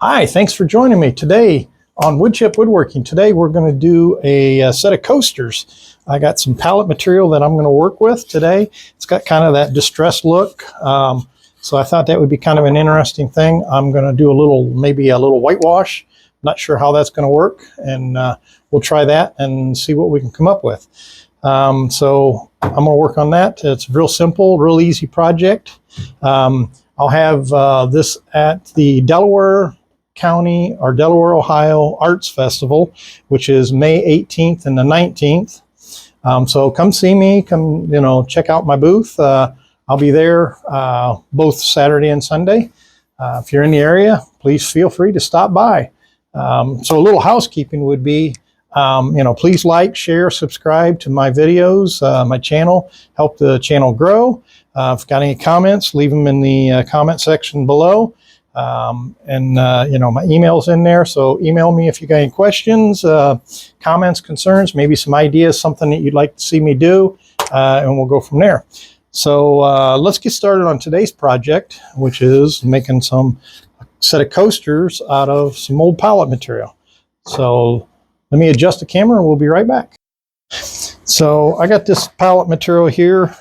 Hi, thanks for joining me today on wood chip woodworking. Today we're going to do a set of coasters. I got some pallet material that I'm going to work with today. It's got kind of that distressed look, so I thought that would be kind of an interesting thing. I'm going to do maybe a little whitewash. Not sure how that's going to work, and we'll try that and see what we can come up with. So I'm going to work on that. It's real simple, real easy project. I'll have this at the Delaware County or Delaware, Ohio Arts Festival, which is May 18th and the 19th. So come see me, come, check out my booth. I'll be there both Saturday and Sunday. If you're in the area, please feel free to stop by. So a little housekeeping would be, please like, share, subscribe to my videos, my channel, help the channel grow. If you've got any comments, leave them in the comment section below. My email's in there, so email me if you got any questions, comments, concerns, maybe some ideas, something that you'd like to see me do, and we'll go from there. So let's get started on today's project, which is making some set of coasters out of some old pallet material. So let me adjust the camera and we'll be right back. So I got this pallet material here.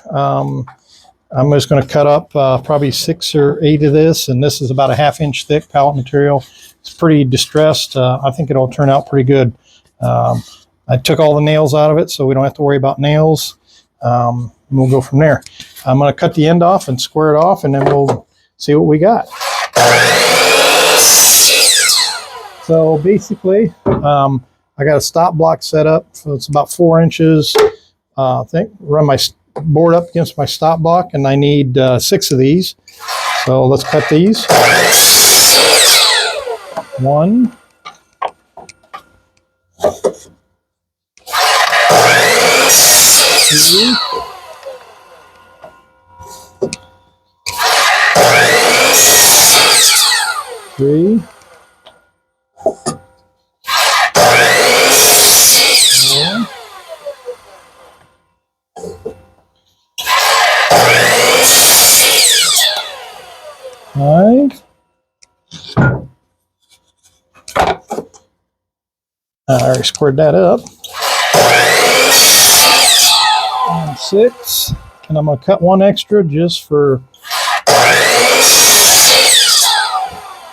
I'm just going to cut up probably 6 or 8 of this, and this is about a 1/2 inch thick pallet material. It's pretty distressed. I think it'll turn out pretty good. I took all the nails out of it, so we don't have to worry about nails. We'll go from there. I'm going to cut the end off and square it off, and then we'll see what we got. So basically, I got a stop block set up. So it's about 4 inches. I think run my board up against my stop block, and I need 6 of these. So let's cut these. 1, 2, 3, 4, 5. I already squared that up. And 6. And I'm going to cut 1 extra just for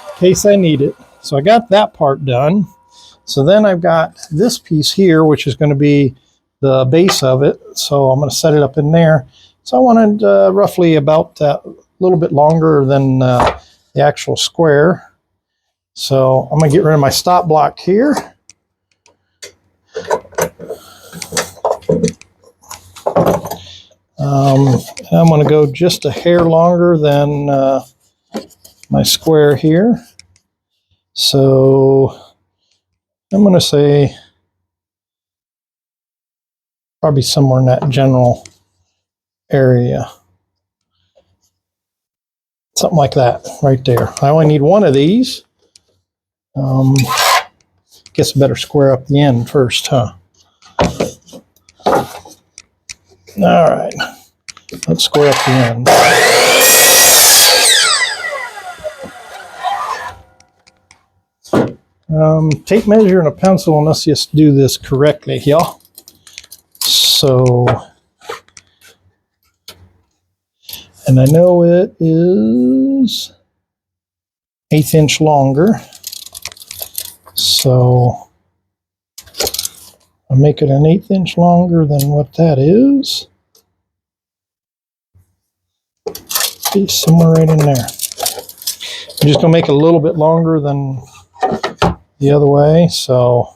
in case I need it. So I got that part done. So then I've got this piece here, which is going to be the base of it. So I'm going to set it up in there. So I wanted roughly about a little bit longer than the actual square. So I'm going to get rid of my stop block here. I'm going to go just a hair longer than my square here. So I'm going to say probably somewhere in that general area. Something like that right there. I only need 1 of these. Guess I better square up the end first, huh? All right. Let's square up the end. Tape measure and a pencil, and let's just do this correctly, y'all. So, and I know it is 1/8 inch longer. So I'll make it an 1/8 inch longer than what that is. Be somewhere right in there. I'm just going to make it a little bit longer than the other way. So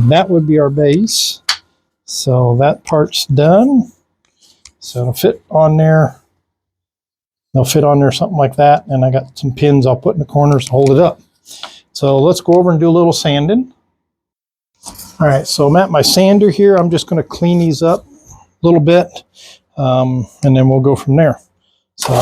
that would be our base. So that part's done. So it'll fit on there. They'll fit on there something like that. And I got some pins I'll put in the corners to hold it up. So let's go over and do a little sanding. All right, so I'm at my sander here. I'm just going to clean these up a little bit, and then we'll go from there. So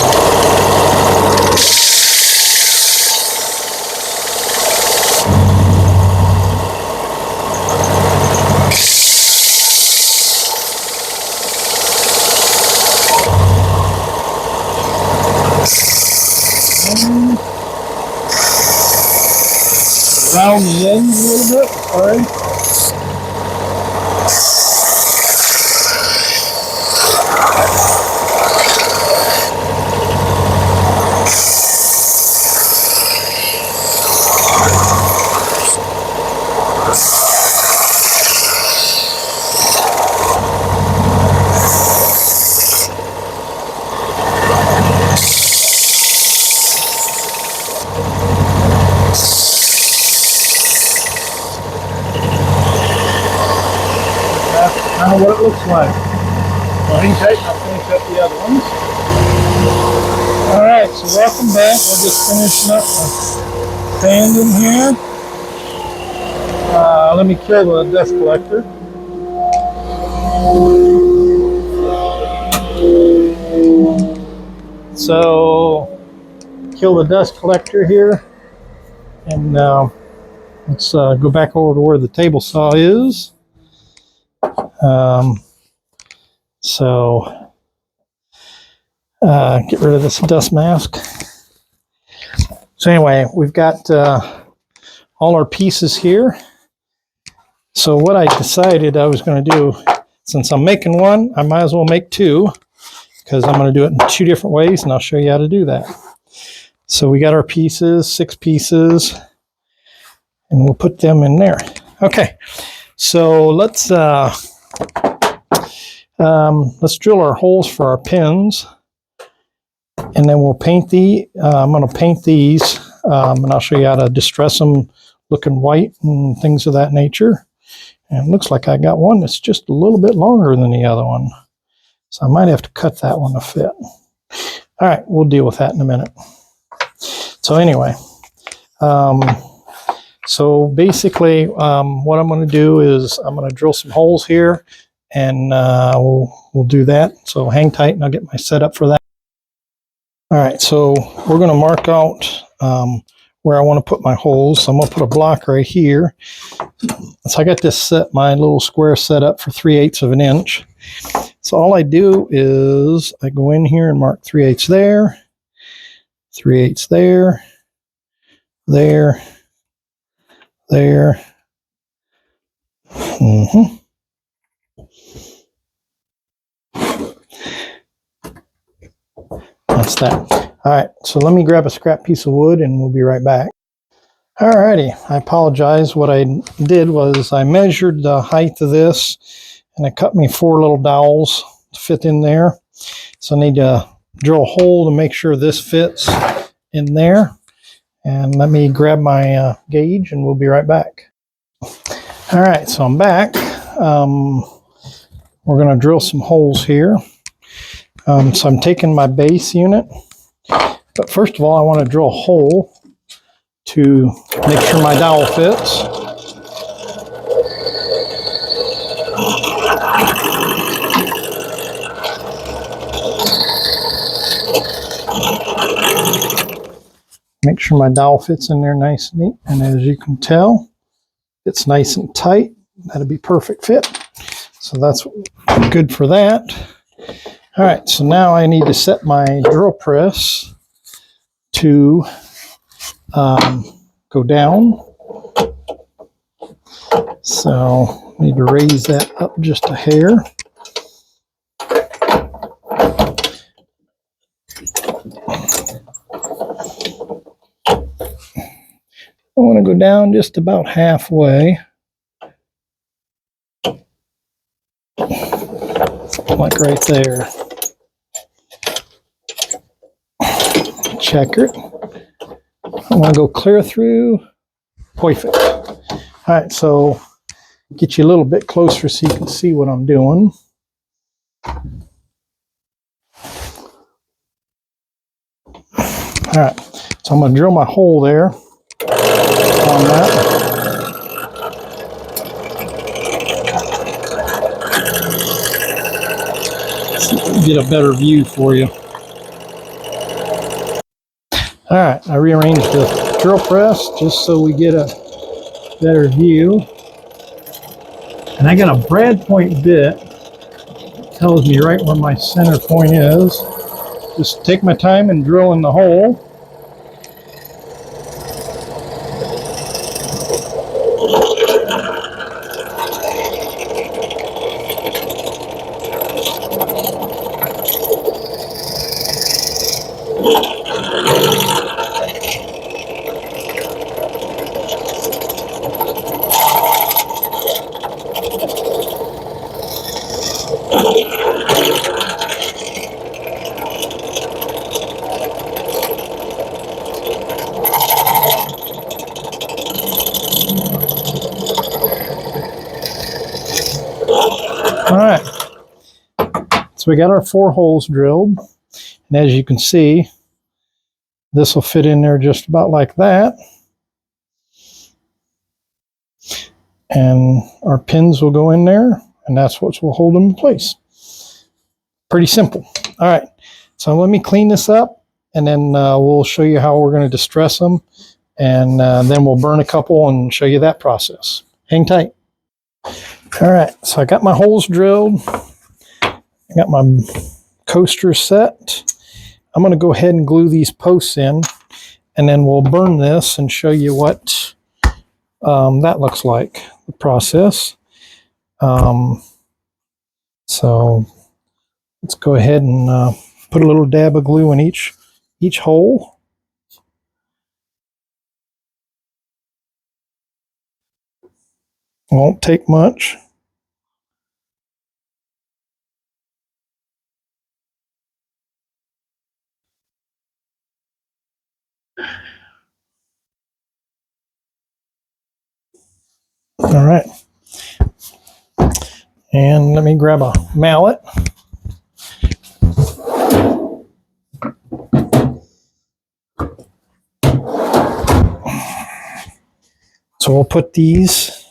Round the ends a little bit, sorry. Kind of what it looks like. Well, hang tight and I'll finish up the other ones. Alright, so welcome back. We're just finishing up the sanding here. Let me kill the dust collector. So, kill the dust collector here. And let's go back over to where the table saw is. Get rid of this dust mask. So anyway, we've got all our pieces here. So what I decided I was going to do, since I'm making one, I might as well make two, because I'm going to do it in two different ways, and I'll show you how to do that. So we got our pieces, 6 pieces, and we'll put them in there. Okay, so let's drill our holes for our pins, and then we'll paint I'm going to paint these, and I'll show you how to distress them looking white and things of that nature. And it looks like I got one that's just a little bit longer than the other one, so I might have to cut that one to fit. All right, we'll deal with that in a minute. So anyway, so basically what I'm going to do is I'm going to drill some holes here, and we'll do that. So hang tight and I'll get my setup for that. All right, so we're going to mark out where I want to put my holes. So I'm going to put a block right here. So I got this my little square set up for 3/8 of an inch. So all I do is I go in here and mark 3/8 there, 3/8 there, there, there. That's that. All right, so let me grab a scrap piece of wood and we'll be right back. All righty, I apologize. What I did was I measured the height of this, and it cut me 4 little dowels to fit in there. So I need to drill a hole to make sure this fits in there. And let me grab my gauge and we'll be right back. All right, so I'm back. We're going to drill some holes here. So I'm taking my base unit, but first of all I want to drill a hole to make sure my dowel fits. Make sure my dowel fits in there nice and neat, and as you can tell, it's nice and tight. That'll be perfect fit. So that's good for that. All right, so now I need to set my drill press to go down. So I need to raise that up just a hair. I want to go down just about halfway. Like right there. Check it. I want to go clear through. Perfect. All right, so get you a little bit closer so you can see what I'm doing. All right, so I'm going to drill my hole there on that. Get a better view for you. All right, I rearranged the drill press just so we get a better view. And I got a brad point bit. It tells me right where my center point is. Just take my time and drill in the hole. So we got our 4 holes drilled. And as you can see, this will fit in there just about like that. And our pins will go in there, and that's what will hold them in place. Pretty simple. All right, so let me clean this up, and then we'll show you how we're going to distress them, and then we'll burn a couple and show you that process. Hang tight. All right, so I got my holes drilled. I got my coaster set. I'm going to go ahead and glue these posts in, and then we'll burn this and show you what that looks like, the process. So let's go ahead and put a little dab of glue in each hole. Won't take much. All right. And let me grab a mallet. So we'll put these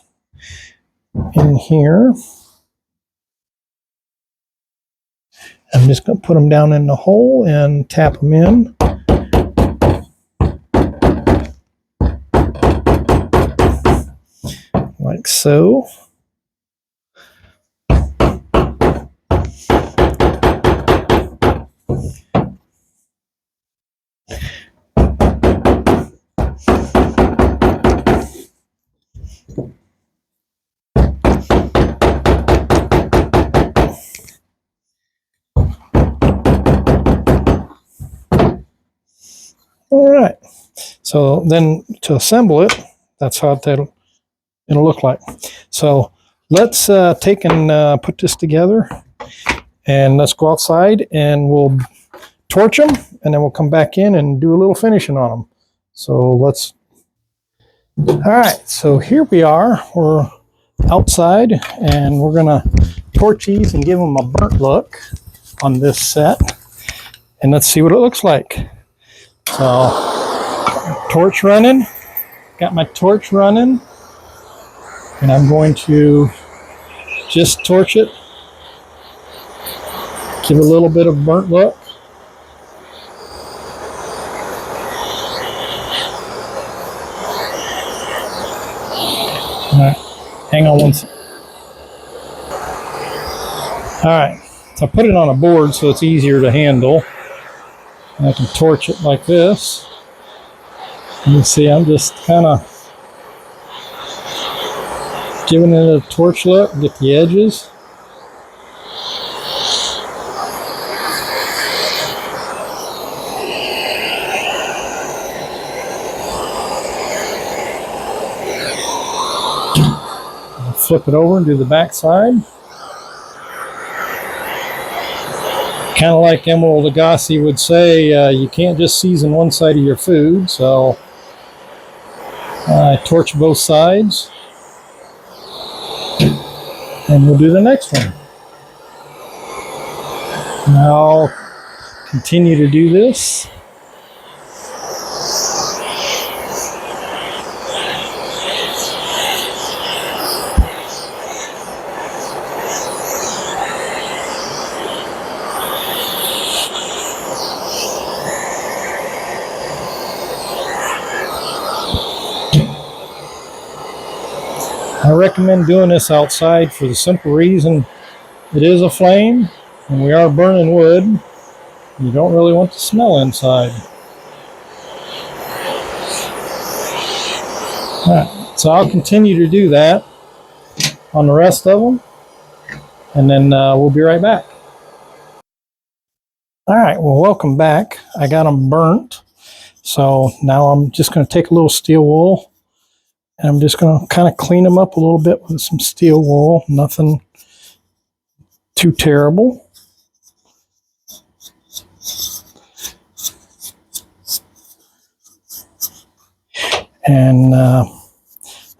in here. I'm just going to put them down in the hole and tap them in. Like so. All right, so then to assemble it, that's how it'll look like. So let's take and put this together, and let's go outside and we'll torch them, and then we'll come back in and do a little finishing on them. So let's. All right, so here we are. We're outside, and we're gonna torch these and give them a burnt look on this set, and let's see what it looks like. So, torch running, got my torch running, and I'm going to just torch it, give a little bit of burnt look. All right, hang on one second. All right, so I put it on a board so it's easier to handle. And I can torch it like this. You can see I'm just kind of giving it a torch look, get the edges. I'll flip it over and do the back side. Kind of like Emerald Agassi would say, you can't just season one side of your food, so I torch both sides, and we'll do the next one. Now I'll continue to do this. I recommend doing this outside for the simple reason it is a flame and we are burning wood. You don't really want the smell inside. All right, so I'll continue to do that on the rest of them, and then we'll be right back. All right, well, welcome back. I got them burnt. So now I'm just going to take a little steel wool, and I'm just going to kind of clean them up a little bit with some steel wool. Nothing too terrible.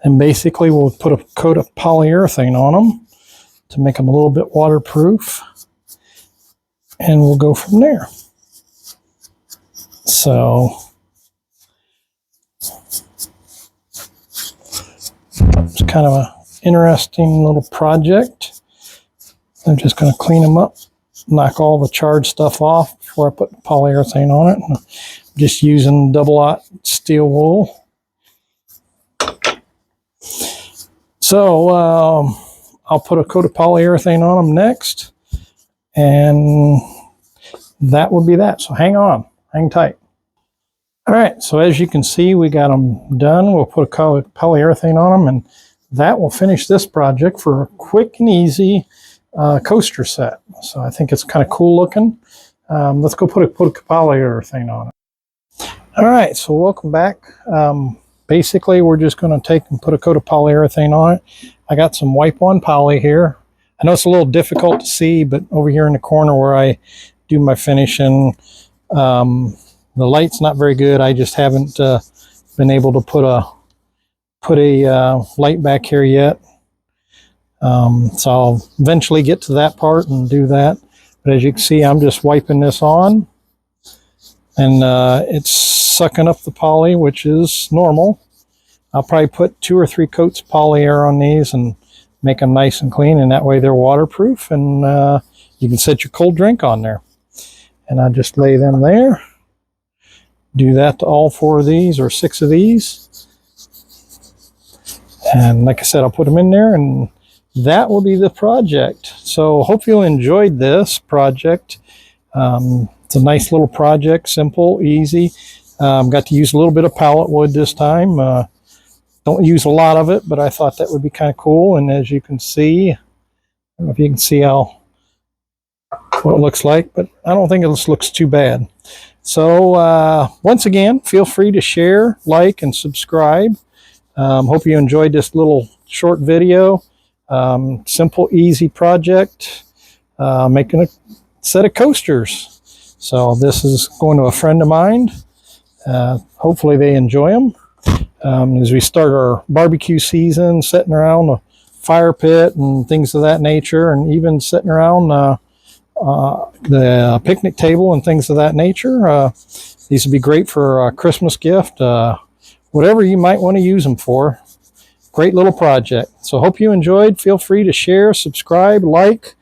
And basically we'll put a coat of polyurethane on them to make them a little bit waterproof. and we'll go from there. So it's kind of an interesting little project. I'm just going to clean them up, knock all the charred stuff off before I put polyurethane on it. I'm just using double-aught steel wool. So I'll put a coat of polyurethane on them next, and that will be that. So hang on, hang tight. All right, so as you can see, we got them done. We'll put a coat of polyurethane on them, and that will finish this project for a quick and easy coaster set. So I think it's kind of cool looking. Let's go put a polyurethane on it. All right, so welcome back. Basically, we're just going to take and put a coat of polyurethane on it. I got some wipe on poly here. I know it's a little difficult to see, but over here in the corner where I do my finishing, the light's not very good. I just haven't been able to put a light back here yet. So I'll eventually get to that part and do that. But as you can see, I'm just wiping this on, and it's sucking up the poly, which is normal. I'll probably put 2 or 3 coats of poly-air on these and make them nice and clean, and that way they're waterproof, and you can set your cold drink on there. And I just lay them there. Do that to all 4 of these or 6 of these. And like I said, I'll put them in there, and that will be the project. So hope you enjoyed this project. It's a nice little project, simple, easy. Got to use a little bit of pallet wood this time. Don't use a lot of it, but I thought that would be kind of cool. And as you can see, I don't know if you can see what it looks like, but I don't think it looks too bad. So once again, feel free to share, like, and subscribe. Hope you enjoyed this little short video. Simple, easy project, making a set of coasters. So this is going to a friend of mine. Hopefully they enjoy them. As we start our barbecue season, sitting around a fire pit and things of that nature, and even sitting around the picnic table and things of that nature. These would be great for a Christmas gift, whatever you might want to use them for. Great little project. So hope you enjoyed. Feel free to share, subscribe, like,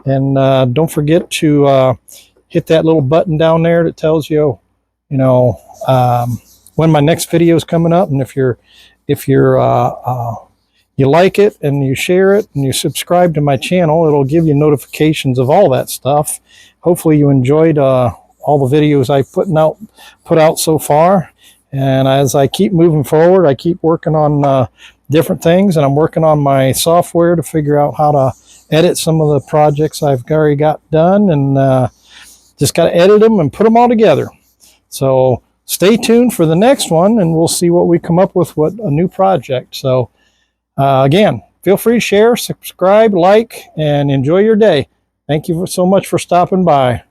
and don't forget to hit that little button down there that tells you, when my next video is coming up. And if you like it and you share it and you subscribe to my channel, it'll give you notifications of all that stuff. Hopefully you enjoyed all the videos I put out so far. And as I keep moving forward, I keep working on different things, and I'm working on my software to figure out how to edit some of the projects I've already got done, and just got to edit them and put them all together. So stay tuned for the next one, and we'll see what we come up with, a new project. So again, feel free to share, subscribe, like, and enjoy your day. Thank you so much for stopping by.